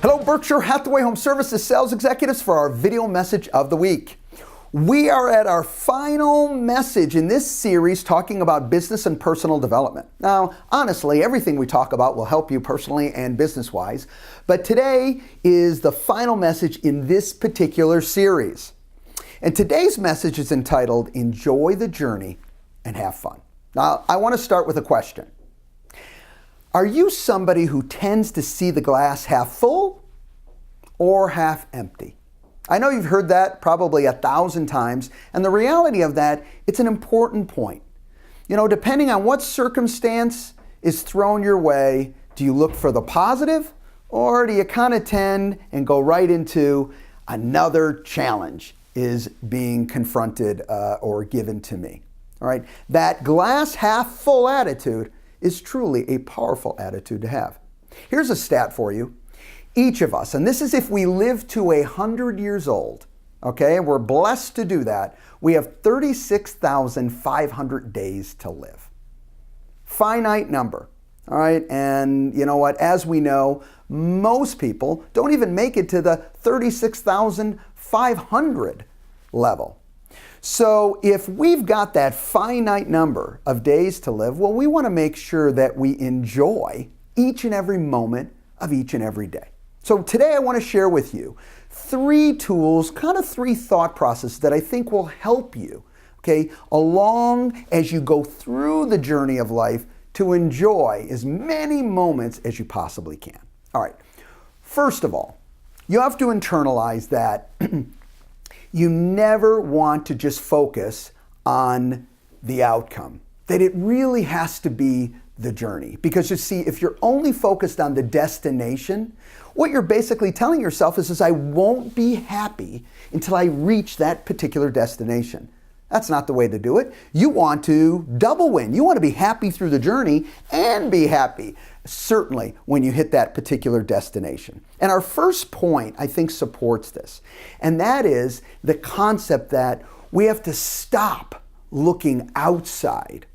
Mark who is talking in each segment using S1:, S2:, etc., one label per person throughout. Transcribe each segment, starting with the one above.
S1: Hello, Berkshire Hathaway Home Services sales executives, for our video message of the week. We are at our final message in this series talking about business and personal development. Now, honestly, everything we talk about will help you personally and business-wise, but today is the final message in this particular series. And today's message is entitled, Enjoy the Journey and Have Fun. Now, I want to start with a question. Are you somebody who tends to see the glass half full or half empty? I know you've heard that probably 1,000 times, and the reality of that, it's an important point. You know, depending on what circumstance is thrown your way, do you look for the positive, or do you kind of tend and go right into another challenge is being confronted or given to me? All right, that glass half full attitude is truly a powerful attitude to have. Here's a stat for you. Each of us, and this is if we live to 100 years old, okay, and we're blessed to do that, we have 36,500 days to live. Finite number, all right? And you know what? As we know, most people don't even make it to the 36,500 level. So if we've got that finite number of days to live, well, we want to make sure that we enjoy each and every moment of each and every day. So today I want to share with you 3 tools, kind of 3 thought processes that I think will help you, okay, along as you go through the journey of life to enjoy as many moments as you possibly can. All right, first of all, you have to internalize that you never want to just focus on the outcome, that it really has to be the journey. Because you see, if you're only focused on the destination, what you're basically telling yourself is I won't be happy until I reach that particular destination. That's not the way to do it. You want to double win. You want to be happy through the journey and be happy, certainly, when you hit that particular destination. And our first point, I think, supports this. And that is the concept that we have to stop looking outside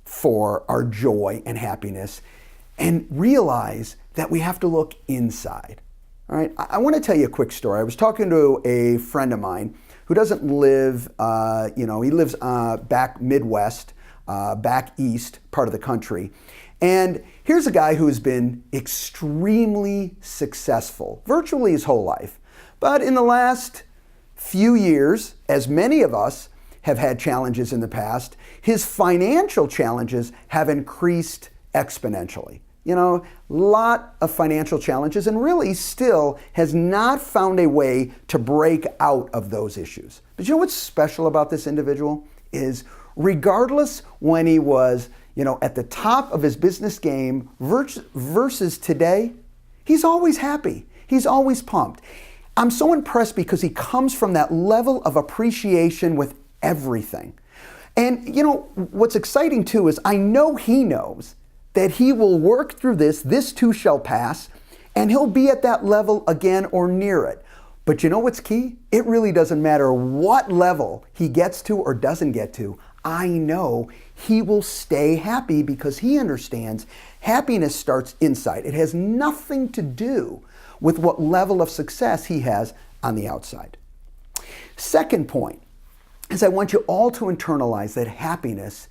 S1: for our joy and happiness and realize that we have to look inside. All right, I want to tell you a quick story. I was talking to a friend of mine who doesn't live, he lives back Midwest, back east part of the country. And here's a guy who has been extremely successful virtually his whole life. But in the last few years, as many of us have had challenges in the past, his financial challenges have increased exponentially. You know, a lot of financial challenges, and really still has not found a way to break out of those issues. But you know what's special about this individual is regardless when he was, at the top of his business game versus today, he's always happy. He's always pumped. I'm so impressed because he comes from that level of appreciation with everything. And what's exciting too is I know he knows that he will work through this too shall pass, and he'll be at that level again or near it. But you know what's key? It really doesn't matter what level he gets to or doesn't get to. I know he will stay happy because he understands happiness starts inside. It has nothing to do with what level of success he has on the outside. Second point is I want you all to internalize that happiness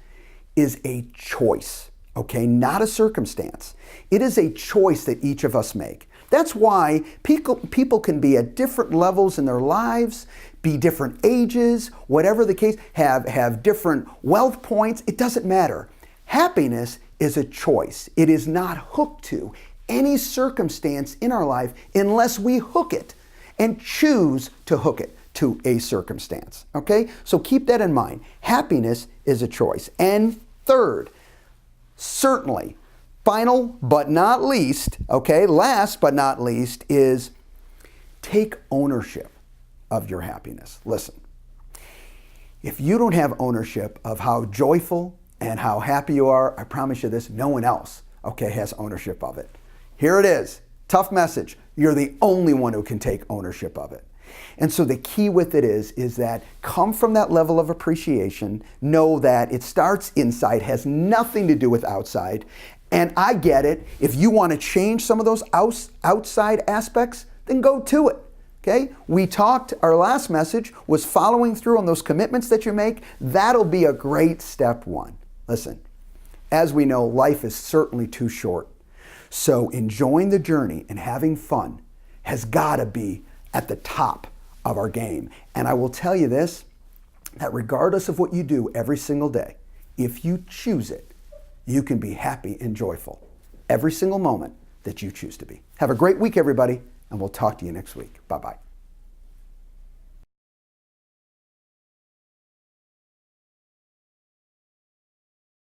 S1: is a choice. Okay, not a circumstance. It is a choice that each of us make. That's why people can be at different levels in their lives, be different ages, whatever the case, have different wealth points. It doesn't matter. Happiness is a choice. It is not hooked to any circumstance in our life unless we hook it and choose to hook it to a circumstance. Okay, so keep that in mind. Happiness is a choice. And third, certainly, final but not least, okay, last but not least is take ownership of your happiness. Listen, if you don't have ownership of how joyful and how happy you are, I promise you this, no one else, okay, has ownership of it. Here it is, tough message. You're the only one who can take ownership of it. And so the key with it is that come from that level of appreciation, know that it starts inside, has nothing to do with outside, And I get it. If you want to change some of those outside aspects, then go to it. Okay? We talked, our last message was following through on those commitments that you make. That'll be a great step one. Listen, as we know, life is certainly too short. So enjoying the journey and having fun has got to be at the top of our game. And I will tell you this, that regardless of what you do every single day, if you choose it, you can be happy and joyful every single moment that you choose to be. Have a great week, everybody, and we'll talk to you next week. Bye-bye.